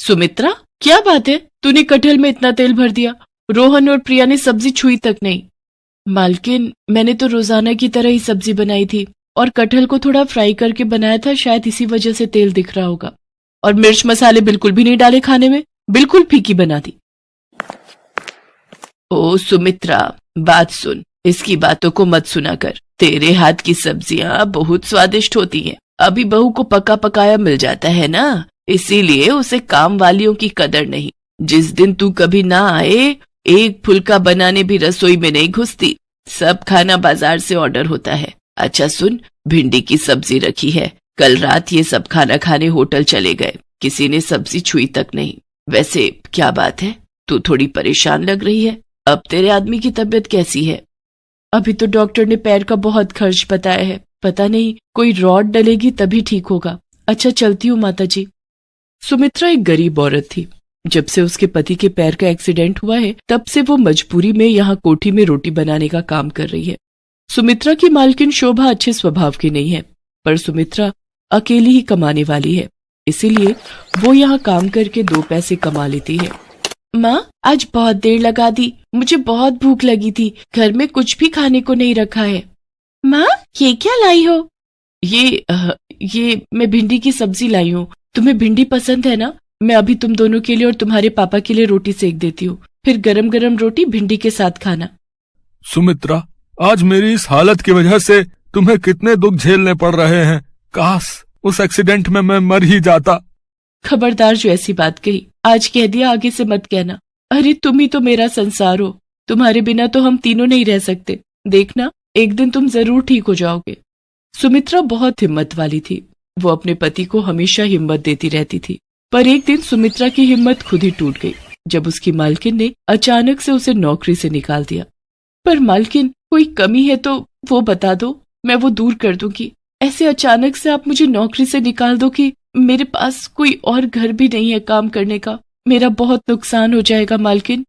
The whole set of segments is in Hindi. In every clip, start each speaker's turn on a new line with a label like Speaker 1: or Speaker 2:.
Speaker 1: सुमित्रा, क्या बात है, तूने कटहल में इतना तेल भर दिया? रोहन और प्रिया ने सब्जी छुई तक नहीं। मालकिन, मैंने तो रोजाना की तरह ही सब्जी बनाई थी और कटहल को थोड़ा फ्राई करके बनाया था, शायद इसी वजह से तेल दिख रहा होगा। और मिर्च मसाले बिल्कुल भी नहीं डाले खाने में, बिल्कुल फीकी बना दी। ओ सुमित्रा, बात सुन, इसकी बातों को मत सुना कर। तेरे हाथ की सब्जियां बहुत स्वादिष्ट होती हैं। अभी बहू को पका पकाया मिल जाता है ना, इसीलिए उसे काम वालियों की कदर नहीं। जिस दिन तू कभी ना आए, एक फुल्का बनाने भी रसोई में नहीं घुसती। सब खाना बाजार से ऑर्डर होता है। अच्छा सुन, भिंडी की सब्जी रखी है। कल रात ये सब खाना खाने होटल चले गए, किसी ने सब्जी छुई तक नहीं। वैसे क्या बात है, तू थोड़ी परेशान लग रही है। अब तेरे आदमी की तबीयत कैसी है? अभी तो डॉक्टर ने पैर का बहुत खर्च बताया है, पता नहीं कोई रॉड डलेगी तभी ठीक होगा। अच्छा चलती हूँ माता जी। सुमित्रा एक गरीब औरत थी। जब से उसके पति के पैर का एक्सीडेंट हुआ है, तब से वो मजबूरी में यहाँ कोठी में रोटी बनाने का काम कर रही है। सुमित्रा की मालकिन शोभा अच्छे स्वभाव की नहीं है, पर सुमित्रा अकेली ही कमाने वाली है, इसीलिए वो यहाँ काम करके 2 पैसे कमा लेती है। माँ, आज बहुत देर लगा दी, मुझे बहुत भूख लगी थी, घर में कुछ भी खाने को नहीं रखा है। माँ, ये क्या लाई हो? ये मैं भिंडी की सब्जी लाई हूँ। तुम्हें भिंडी पसंद है ना? मैं अभी तुम दोनों के लिए और तुम्हारे पापा के लिए रोटी सेक देती हूँ, फिर गरम गरम रोटी भिंडी के साथ खाना।
Speaker 2: सुमित्रा, आज मेरी इस हालत की वजह से तुम्हें कितने दुख झेलने पड़ रहे हैं। काश उस एक्सीडेंट में मैं मर ही जाता।
Speaker 1: खबरदार, जो ऐसी बात कही, आज कह दिया, आगे से मत कहना। अरे तुम ही तो मेरा संसार हो, तुम्हारे बिना तो हम तीनों नहीं रह सकते। देखना, एक दिन तुम जरूर ठीक हो जाओगे। सुमित्रा बहुत हिम्मत वाली थी। वो अपने पति को हमेशा हिम्मत देती रहती थी, पर एक दिन सुमित्रा की हिम्मत खुद ही टूट गई जब उसकी मालकिन ने अचानक से उसे नौकरी से निकाल दिया। पर मालकिन, कोई कमी है तो वो बता दो, मैं वो दूर कर दूंगी। ऐसे अचानक से आप मुझे नौकरी से निकाल दो कि मेरे पास कोई और घर भी नहीं है काम करने का। मेरा बहुत नुकसान हो जाएगा मालकिन।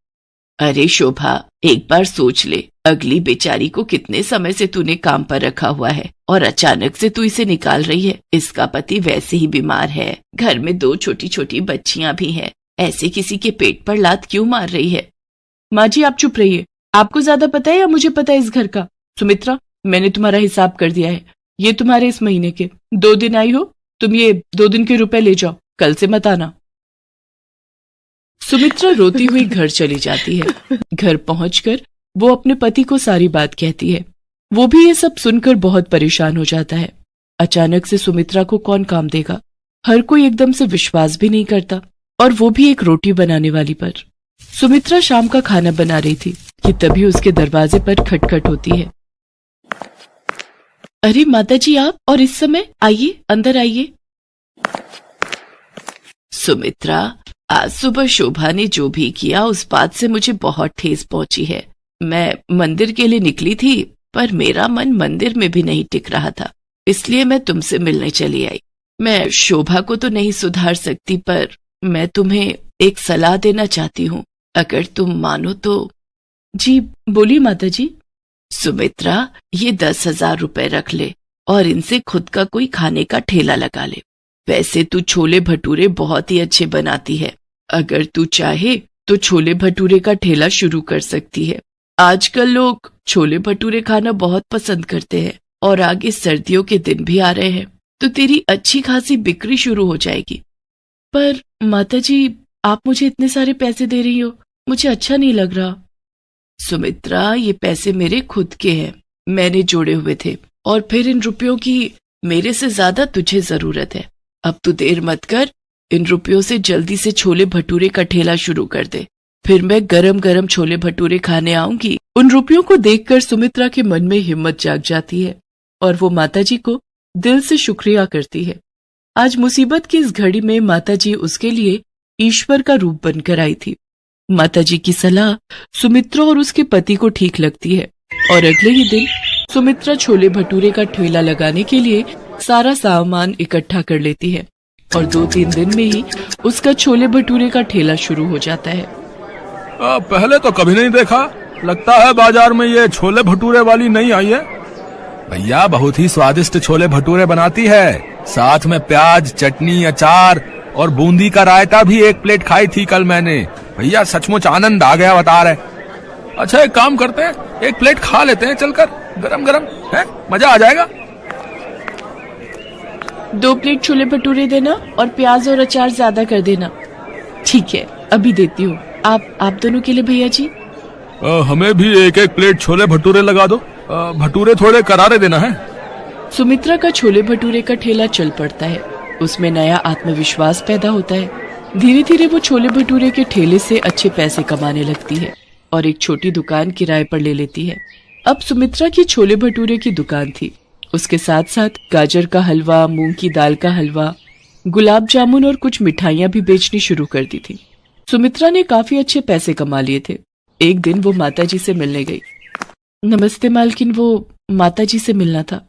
Speaker 1: अरे शोभा, एक बार सोच ले, अगली बेचारी को कितने समय से तूने काम पर रखा हुआ है और अचानक से तू इसे निकाल रही है। इसका पति वैसे ही बीमार है, घर में 2 छोटी छोटी बच्चियां भी हैं। ऐसे किसी के पेट पर लात क्यों मार रही है? माँ जी, आप चुप रहिए। आपको ज्यादा पता है या मुझे पता है इस घर का? सुमित्रा, मैंने तुम्हारा हिसाब कर दिया है। ये तुम्हारे इस महीने के 2 दिन आई हो, तुम ये 2 दिन के रुपए ले जाओ, कल से मत आना। सुमित्रा रोती हुई घर चली जाती है। घर पहुंचकर वो अपने पति को सारी बात कहती है। वो भी ये सब सुनकर बहुत परेशान हो जाता है। अचानक से सुमित्रा को कौन काम देगा? हर कोई एकदम से विश्वास भी नहीं करता, और वो भी एक रोटी बनाने वाली पर। सुमित्रा शाम का खाना बना रही थी कि तभी उसके दरवाजे पर खटखट होती है। अरे माता जी, आप और इस समय? आइए, अंदर आइए। सुमित्रा, आज सुबह शोभा ने जो भी किया उस बात से मुझे बहुत ठेस पहुंची है। मैं मंदिर के लिए निकली थी, पर मेरा मन मंदिर में भी नहीं टिक रहा था, इसलिए मैं तुमसे मिलने चली आई। मैं शोभा को तो नहीं सुधार सकती, पर मैं तुम्हें एक सलाह देना चाहती हूँ, अगर तुम मानो तो। जी बोलिए माता जी। सुमित्रा, ये 10,000 रुपए रख ले और इनसे खुद का कोई खाने का ठेला लगा ले। वैसे तू छोले भटूरे बहुत ही अच्छे बनाती है, अगर तू चाहे तो छोले भटूरे का ठेला शुरू कर सकती है। आजकल लोग छोले भटूरे खाना बहुत पसंद करते हैं और आगे सर्दियों के दिन भी आ रहे हैं, तो तेरी अच्छी खासी बिक्री शुरू हो जाएगी। पर माता जी, आप मुझे इतने सारे पैसे दे रही हो, मुझे अच्छा नहीं लग रहा। सुमित्रा, ये पैसे मेरे खुद के हैं, मैंने जोड़े हुए थे, और फिर इन रुपयों की मेरे से ज्यादा तुझे जरूरत है। अब तू देर मत कर, इन रुपयों से जल्दी से छोले भटूरे का ठेला शुरू कर दे, फिर मैं गरम गरम छोले भटूरे खाने आऊंगी। उन रुपयों को देखकर सुमित्रा के मन में हिम्मत जाग जाती है और वो माताजी को दिल से शुक्रिया करती है। आज मुसीबत की इस घड़ी में माताजी उसके लिए ईश्वर का रूप बनकर आई थी। माताजी की सलाह सुमित्रा और उसके पति को ठीक लगती है और अगले ही दिन सुमित्रा छोले भटूरे का ठेला लगाने के लिए सारा सामान इकट्ठा कर लेती है और 2-3 दिन में ही उसका छोले भटूरे का ठेला शुरू हो जाता है।
Speaker 2: पहले तो कभी नहीं देखा, लगता है बाजार में ये छोले भटूरे वाली नहीं आई है।
Speaker 3: भैया बहुत ही स्वादिष्ट छोले भटूरे बनाती है, साथ में प्याज, चटनी, अचार
Speaker 2: और बूंदी का रायता भी 1 प्लेट खाई थी कल मैंने। भैया सचमुच आनंद आ गया बता रहे। अच्छा एक काम करते हैं, 1 प्लेट खा लेते हैं चलकर, गरम गरम है, मजा आ जाएगा।
Speaker 1: 2 प्लेट छोले भटूरे देना और प्याज और अचार ज्यादा कर देना। ठीक है, अभी देती हूँ। आप दोनों के लिए भैया जी।
Speaker 2: हमें भी 1-1 प्लेट छोले भटूरे लगा दो। भटूरे थोड़े करारे देना है।
Speaker 1: सुमित्रा का छोले भटूरे का ठेला चल पड़ता है। उसमें नया आत्मविश्वास पैदा होता है। धीरे धीरे वो छोले भटूरे के ठेले से अच्छे पैसे कमाने लगती है और एक छोटी दुकान किराए पर ले लेती है। अब सुमित्रा की छोले भटूरे की दुकान थी। उसके साथ साथ गाजर का हलवा, मूंग की दाल का हलवा, गुलाब जामुन और कुछ मिठाइयां भी बेचनी शुरू कर दी थी। सुमित्रा ने काफी अच्छे पैसे कमा लिए थे। एक दिन वो माताजी से मिलने गई। नमस्ते मालकिन, वो माताजी से मिलना था।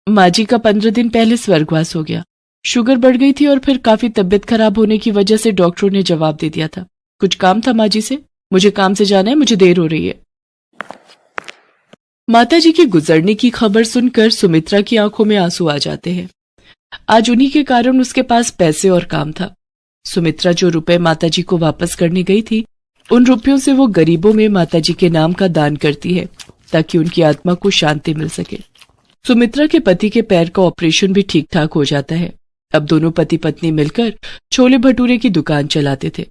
Speaker 1: माँ जी का 15 दिन पहले स्वर्गवास हो गया। शुगर बढ़ गई थी और फिर काफी तबीयत खराब होने की वजह से डॉक्टरों ने जवाब दे दिया था। कुछ काम था माँ जी से, मुझे काम से जाना है, मुझे देर हो रही है। माताजी के गुजरने की खबर सुनकर सुमित्रा की आंखों में आंसू आ जाते हैं। आज उन्हीं के कारण उसके पास पैसे और काम था। सुमित्रा जो रुपए माताजी को वापस करने गई थी, उन रुपयों से वो गरीबों में माताजी के नाम का दान करती है ताकि उनकी आत्मा को शांति मिल सके। सुमित्रा के पति के पैर का ऑपरेशन भी ठीक ठाक हो जाता है। अब दोनों पति पत्नी मिलकर छोले भटूरे की दुकान चलाते थे।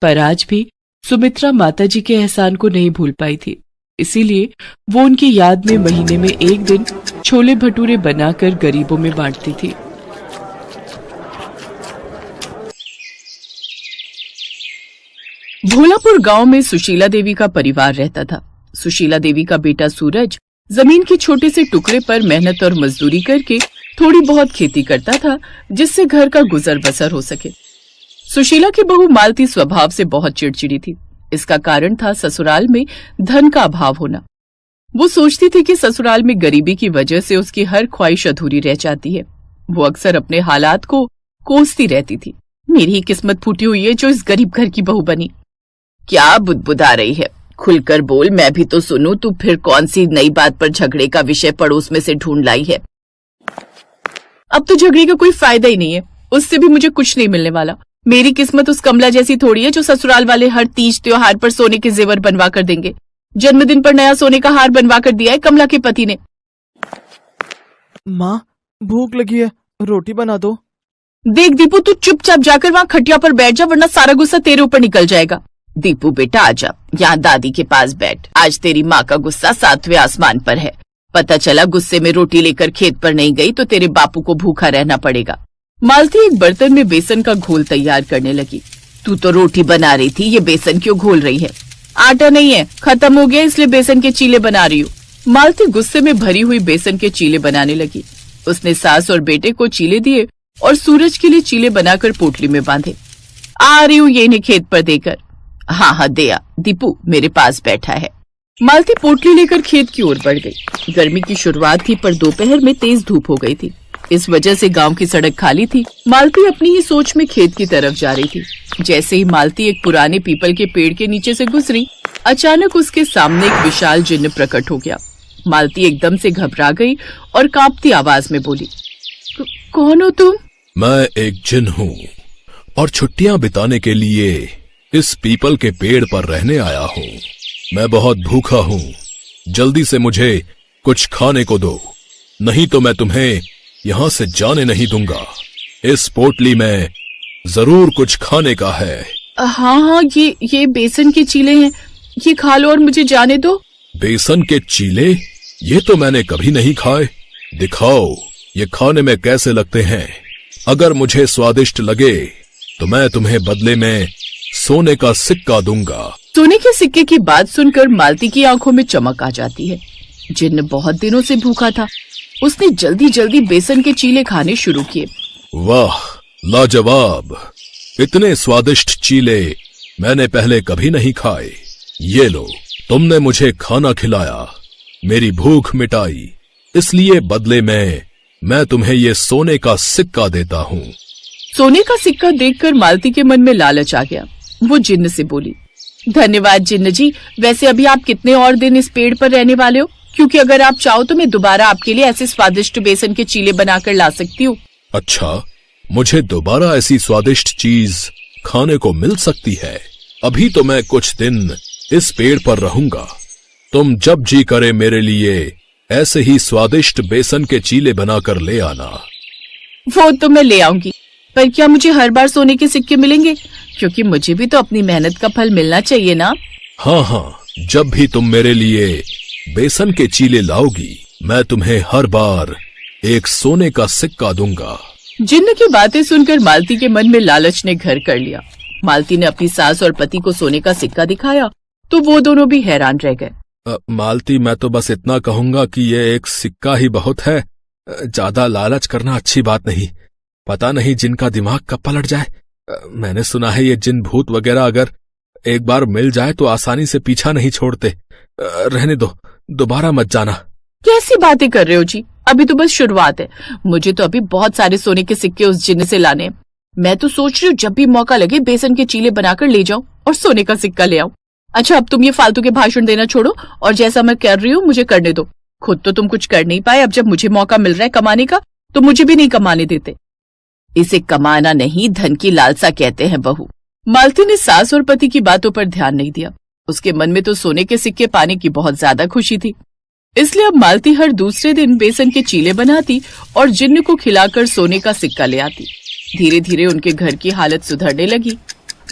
Speaker 1: पर आज भी सुमित्रा माताजी के एहसान को नहीं भूल पाई थी। इसीलिए वो उनकी याद में महीने में 1 दिन छोले भटूरे बनाकर गरीबों में बांटती थी। भोलापुर गांव में सुशीला देवी का परिवार रहता था। सुशीला देवी का बेटा सूरज जमीन के छोटे से टुकड़े पर मेहनत और मजदूरी करके थोड़ी बहुत खेती करता था, जिससे घर का गुजर बसर हो सके। सुशीला की बहू मालती स्वभाव से बहुत चिड़चिड़ी थी। इसका कारण था ससुराल में धन का अभाव होना। वो सोचती थी कि ससुराल में गरीबी की वजह से उसकी हर ख्वाहिश अधूरी रह जाती है। वो अक्सर अपने हालात को कोसती रहती थी। मेरी ही किस्मत फूटी हुई है जो इस गरीब घर की बहू बनी। क्या बुदबुदा रही है, खुलकर बोल, मैं भी तो सुनूं। तू फिर कौन सी नई बात पर झगड़े का विषय पड़ोस में से ढूंढ लाई है? अब तो झगड़े का कोई फायदा ही नहीं है, उससे भी मुझे कुछ नहीं मिलने वाला। मेरी किस्मत उस कमला जैसी थोड़ी है जो ससुराल वाले हर तीज त्योहार पर सोने के जेवर बनवा कर देंगे। जन्मदिन पर नया सोने का हार बनवा कर दिया है कमला के पति ने।
Speaker 3: माँ, भूख लगी है, रोटी बना दो।
Speaker 1: देख दीपू, तू चुपचाप जाकर वहाँ खटिया पर बैठ जा, वरना सारा गुस्सा तेरे ऊपर निकल जाएगा। दीपू बेटा आजा, यहाँ दादी के पास बैठ। आज तेरी माँ का गुस्सा 7वें आसमान पर है। पता चला गुस्से में रोटी लेकर खेत पर नहीं गई तो तेरे बापू को भूखा रहना पड़ेगा। मालती एक बर्तन में बेसन का घोल तैयार करने लगी। तू तो रोटी बना रही थी, ये बेसन क्यों घोल रही है? आटा नहीं है, खत्म हो गया, इसलिए बेसन के चीले बना रही हूँ। मालती गुस्से में भरी हुई बेसन के चीले बनाने लगी। उसने सास और बेटे को चीले दिए और सूरज के लिए चीले बनाकर पोटली में बांधे। आ रही हूँ ये इन्हें खेत पर देकर। हाँ हाँ दे आ, दीपू मेरे पास बैठा है। मालती पोटली लेकर खेत की ओर बढ़ गई। गर्मी की शुरुआत थी पर दोपहर में तेज धूप हो गई थी। इस वजह से गांव की सड़क खाली थी। मालती अपनी ही सोच में खेत की तरफ जा रही थी। जैसे ही मालती एक पुराने पीपल के पेड़ के नीचे से गुजरी, अचानक उसके सामने एक विशाल जिन्न प्रकट हो गया। मालती एकदम से घबरा गई और कांपती आवाज में बोली, कौन हो तुम?
Speaker 4: मैं एक जिन्न हूँ और छुट्टियां बिताने के लिए इस पीपल के पेड़ पर रहने आया हूँ। मैं बहुत भूखा हूँ, जल्दी से मुझे कुछ खाने को दो, नहीं तो मैं तुम्हें यहाँ से जाने नहीं दूंगा। इस पोटली में जरूर कुछ खाने का है।
Speaker 1: हाँ हाँ, ये बेसन के चीले हैं, ये खा लो और मुझे जाने दो।
Speaker 4: बेसन के चीले? ये तो मैंने कभी नहीं खाए। दिखाओ ये खाने में कैसे लगते हैं। अगर मुझे स्वादिष्ट लगे तो मैं तुम्हें बदले में सोने का सिक्का दूंगा।
Speaker 1: सोने के सिक्के की बात सुनकर मालती की आंखों में चमक आ जाती है। जिन्न बहुत दिनों से भूखा था। उसने जल्दी जल्दी बेसन के चीले खाने शुरू किए।
Speaker 4: वाह लाजवाब, इतने स्वादिष्ट चीले मैंने पहले कभी नहीं खाए। ये लो, तुमने मुझे खाना खिलाया, मेरी भूख मिटाई, इसलिए बदले में मैं तुम्हें ये सोने का सिक्का देता हूँ।
Speaker 1: सोने का सिक्का देखकर मालती के मन में लालच आ गया। वो जिन्न से बोली, धन्यवाद जिन्न जी, वैसे अभी आप कितने और दिन इस पेड़ पर रहने वाले हो? क्योंकि अगर आप चाहो तो मैं दोबारा आपके लिए ऐसे स्वादिष्ट बेसन के चीले बनाकर ला सकती हूँ।
Speaker 4: अच्छा, मुझे दोबारा ऐसी स्वादिष्ट चीज खाने को मिल सकती है। अभी तो मैं कुछ दिन इस पेड़ पर रहूंगा। तुम जब जी करे मेरे लिए ऐसे ही स्वादिष्ट बेसन के चीले बनाकर ले आना।
Speaker 1: वो तो मैं ले आऊंगी, पर क्या मुझे हर बार सोने के सिक्के मिलेंगे? क्योंकि मुझे भी तो अपनी मेहनत का फल मिलना चाहिए ना।
Speaker 4: हाँ हाँ, जब भी तुम मेरे लिए बेसन के चीले लाओगी, मैं तुम्हें हर बार एक सोने का सिक्का दूंगा।
Speaker 1: जिन्न की बातें सुनकर मालती के मन में लालच ने घर कर लिया। मालती ने अपनी सास और पति को सोने का सिक्का दिखाया तो वो दोनों भी हैरान रह गए।
Speaker 4: मालती, मैं तो बस इतना कहूंगा कि ये एक सिक्का ही बहुत है। ज्यादा लालच करना अच्छी बात नहीं। पता नहीं जिनका दिमाग कब पलट जाए। मैंने सुना है ये जिन भूत वगैरह अगर एक बार मिल जाए तो आसानी से पीछा नहीं छोड़ते। रहने दो, दोबारा मत जाना।
Speaker 1: कैसी बातें कर रहे हो जी? अभी तो बस शुरुआत है। मुझे तो अभी बहुत सारे सोने के सिक्के उस जिन्न से लाने हैं। मैं तो सोच रही हूँ जब भी मौका लगे बेसन के चीले बनाकर ले जाऊं और सोने का सिक्का ले आऊं। अच्छा, अब तुम ये फालतू के भाषण देना छोड़ो और जैसा मैं कर रही हूँ मुझे करने दो। खुद तो तुम कुछ कर नहीं पाए, अब जब मुझे मौका मिल रहा है कमाने का तो मुझे भी नहीं कमाने देते। इसे कमाना नहीं, धन की लालसा कहते हैं बहू। मालती ने सास और पति की बातों पर ध्यान नहीं दिया। उसके मन में तो सोने के सिक्के पाने की बहुत ज्यादा खुशी थी। इसलिए अब मालती हर दूसरे दिन बेसन के चीले बनाती और जिन्न को खिलाकर सोने का सिक्का ले आती। धीरे धीरे उनके घर की हालत सुधरने लगी।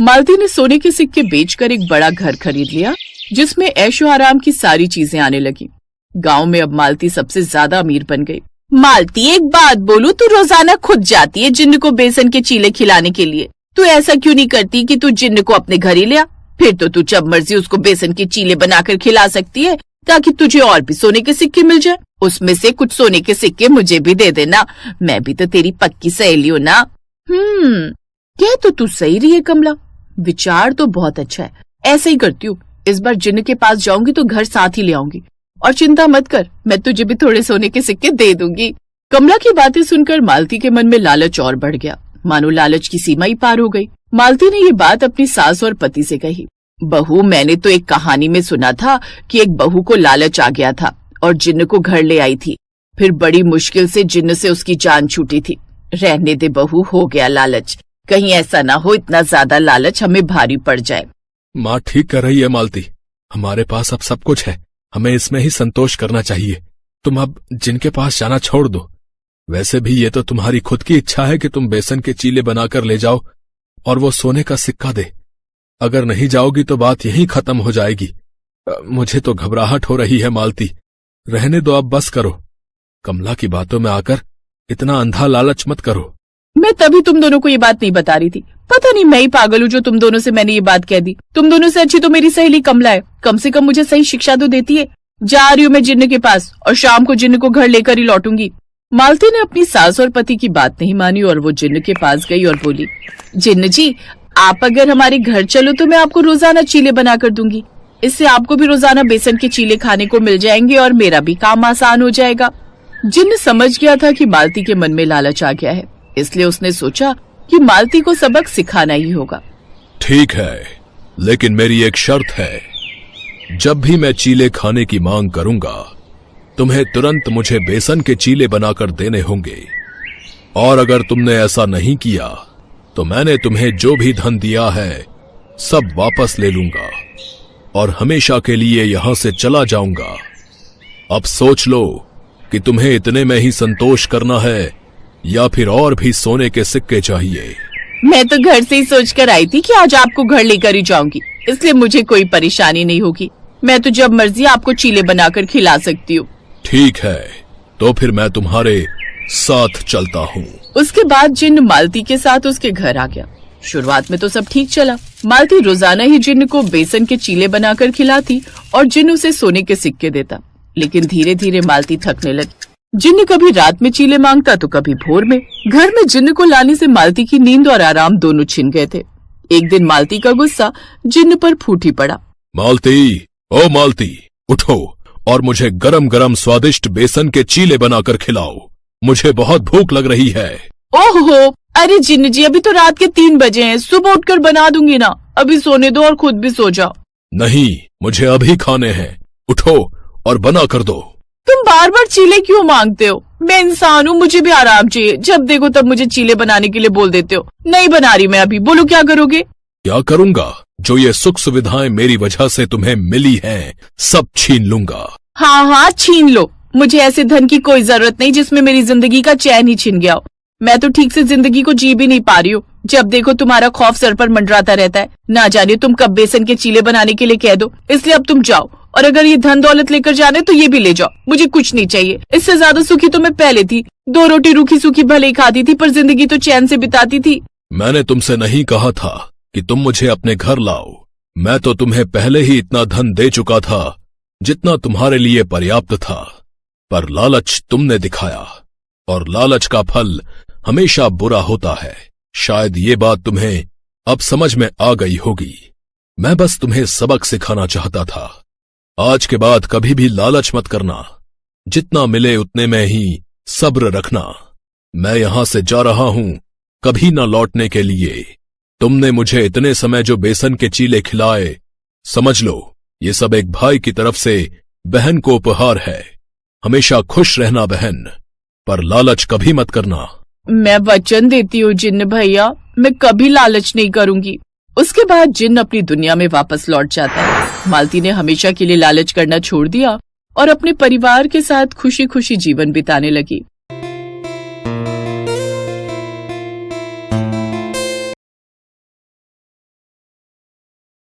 Speaker 1: मालती ने सोने के सिक्के बेचकर एक बड़ा घर खरीद लिया जिसमें ऐशो आराम की सारी चीजें आने लगी। गांव में अब मालती सबसे ज्यादा अमीर बन गई। मालती, एक बात बोलूं, तू रोजाना खुद जाती है जिन्न को बेसन के चीले खिलाने के लिए। तू ऐसा क्यों नहीं करती कि तू जिन्न को अपने घर ही ले आ? फिर तो तू जब मर्जी उसको बेसन के चीले बनाकर खिला सकती है ताकि तुझे और भी सोने के सिक्के मिल जाए। उसमें से कुछ सोने के सिक्के मुझे भी दे देना, मैं भी तो तेरी पक्की सहेली हूँ ना। कह तो तू सही रही है कमला, विचार तो बहुत अच्छा है। ऐसे ही करती हूँ, इस बार जिन्न के पास जाऊंगी तो घर साथ ही ले आऊंगी। और चिंता मत कर, मैं तुझे भी थोड़े सोने के सिक्के दे दूंगी। कमला की बातें सुनकर मालती के मन में लालच और बढ़ गया, मानो लालच की सीमा ही पार हो गई। मालती ने ये बात अपनी सास और पति से कही। बहू, मैंने तो एक कहानी में सुना था कि एक बहू को लालच आ गया था और जिन्न को घर ले आई थी। फिर बड़ी मुश्किल से जिन्न से उसकी जान छूटी थी। रहने दे बहू, हो गया लालच। कहीं ऐसा ना हो इतना ज्यादा लालच हमें भारी पड़ जाए।
Speaker 4: माँ ठीक कर रही है मालती, हमारे पास अब सब कुछ है, हमें इसमें ही संतोष करना चाहिए। तुम अब जिनके पास जाना छोड़ दो। वैसे भी ये तो तुम्हारी खुद की इच्छा है कि तुम बेसन के चीले बनाकर ले जाओ और वो सोने का सिक्का दे। अगर नहीं जाओगी तो बात यहीं खत्म हो जाएगी। मुझे तो घबराहट हो रही है मालती, रहने दो, अब बस करो। कमला की बातों में आकर इतना अंधा लालच मत करो।
Speaker 1: मैं तभी तुम दोनों को ये बात नहीं बता रही थी। पता नहीं मैं ही पागल हूँ जो तुम दोनों से मैंने ये बात कह दी। तुम दोनों से अच्छी तो मेरी सहेली कमला है, कम से कम मुझे सही शिक्षा तो देती है। जा रही हूँ मैं जिन्न के पास और शाम को जिन्न को घर लेकर ही लौटूंगी। मालती ने अपनी सास और पति की बात नहीं मानी और वो जिन्न के पास गई और बोली, जिन्न जी, आप अगर हमारे घर चलो तो मैं आपको रोजाना चीले बना कर दूंगी। इससे आपको भी रोजाना बेसन के चीले खाने को मिल जाएंगे और मेरा भी काम आसान हो जाएगा। जिन्न समझ गया था कि मालती के मन में लालच आ गया है, इसलिए उसने सोचा कि मालती को सबक सिखाना ही होगा।
Speaker 4: ठीक है, लेकिन मेरी एक शर्त है। जब भी मैं चीले खाने की मांग करूंगा, तुम्हें तुरंत मुझे बेसन के चीले बनाकर देने होंगे। और अगर तुमने ऐसा नहीं किया तो मैंने तुम्हें जो भी धन दिया है सब वापस ले लूंगा और हमेशा के लिए यहां से चला जाऊंगा। अब सोच लो कि तुम्हें इतने में ही संतोष करना है या फिर और भी सोने के सिक्के चाहिए।
Speaker 1: मैं तो घर से ही सोच कर आई थी कि आज आपको घर लेकर ही जाऊंगी, इसलिए मुझे कोई परेशानी नहीं होगी। मैं तो जब मर्जी आपको चीले बनाकर खिला सकती हूँ।
Speaker 4: ठीक है, तो फिर मैं तुम्हारे साथ चलता हूँ।
Speaker 1: उसके बाद जिन्न मालती के साथ उसके घर आ गया। शुरुआत में तो सब ठीक चला। मालती रोजाना ही जिन्न को बेसन के चीले बनाकर खिलाती और जिन्न उसे सोने के सिक्के देता। लेकिन धीरे धीरे मालती थकने लगी। जिन्न कभी रात में चीले मांगता तो कभी भोर में। घर में जिन्न को लाने से मालती की नींद और आराम दोनों छिन गए थे। एक दिन मालती का गुस्सा जिन्न पर फूट ही पड़ा।
Speaker 4: मालती, ओ मालती, उठो और मुझे गरम गरम स्वादिष्ट बेसन के चीले बनाकर खिलाओ। मुझे बहुत भूख लग रही है।
Speaker 1: ओहो, अरे जिन्न जी, अभी तो रात के 3 बजे हैं, सुबह उठकर बना दूंगी ना। अभी सोने दो और खुद भी सो जाओ।
Speaker 4: नहीं, मुझे अभी खाने हैं। उठो और बना कर दो।
Speaker 1: तुम बार बार चीले क्यों मांगते हो? मैं इंसान हूँ, मुझे भी आराम चाहिए। जब देखो तब मुझे चीले बनाने के लिए बोल देते हो। नहीं बना रही मैं अभी, बोलो क्या करोगे?
Speaker 4: क्या करूंगा? जो ये सुख सुविधाएं मेरी वजह से तुम्हें मिली हैं, सब छीन लूंगा।
Speaker 1: हाँ हाँ छीन लो, मुझे ऐसे धन की कोई जरूरत नहीं जिसमें मेरी जिंदगी का चैन ही छिन गया हो। मैं तो ठीक से जिंदगी को जी भी नहीं पा रही हूँ। जब देखो तुम्हारा खौफ सर पर मंडराता रहता है। ना जाने तुम कब बेसन के चीले बनाने के लिए कह दो। इसलिए अब तुम जाओ, और अगर ये धन दौलत लेकर जाने तो ये भी ले जाओ, मुझे कुछ नहीं चाहिए। इससे ज्यादा सुखी तो मैं पहले थी। 2 रोटी रूखी सूखी भले ही खाती थी, पर जिंदगी तो चैन से बिताती थी।
Speaker 4: मैंने तुमसे नहीं कहा था कि तुम मुझे अपने घर लाओ। मैं तो तुम्हें पहले ही इतना धन दे चुका था जितना तुम्हारे लिए पर्याप्त था, पर लालच तुमने दिखाया, और लालच का फल हमेशा बुरा होता है। शायद ये बात तुम्हें अब समझ में आ गई होगी। मैं बस तुम्हें सबक सिखाना चाहता था। आज के बाद कभी भी लालच मत करना। जितना मिले उतने में ही सब्र रखना। मैं यहां से जा रहा हूं, कभी ना लौटने के लिए। तुमने मुझे इतने समय जो बेसन के चीले खिलाए, समझ लो ये सब एक भाई की तरफ से बहन को उपहार है। हमेशा खुश रहना बहन, पर लालच कभी मत करना।
Speaker 1: मैं वचन देती हूँ जिन्न भैया, मैं कभी लालच नहीं करूंगी। उसके बाद जिन्न अपनी दुनिया में वापस लौट जाता है। मालती ने हमेशा के लिए लालच करना छोड़ दिया और अपने परिवार के साथ खुशी खुशी जीवन बिताने लगी।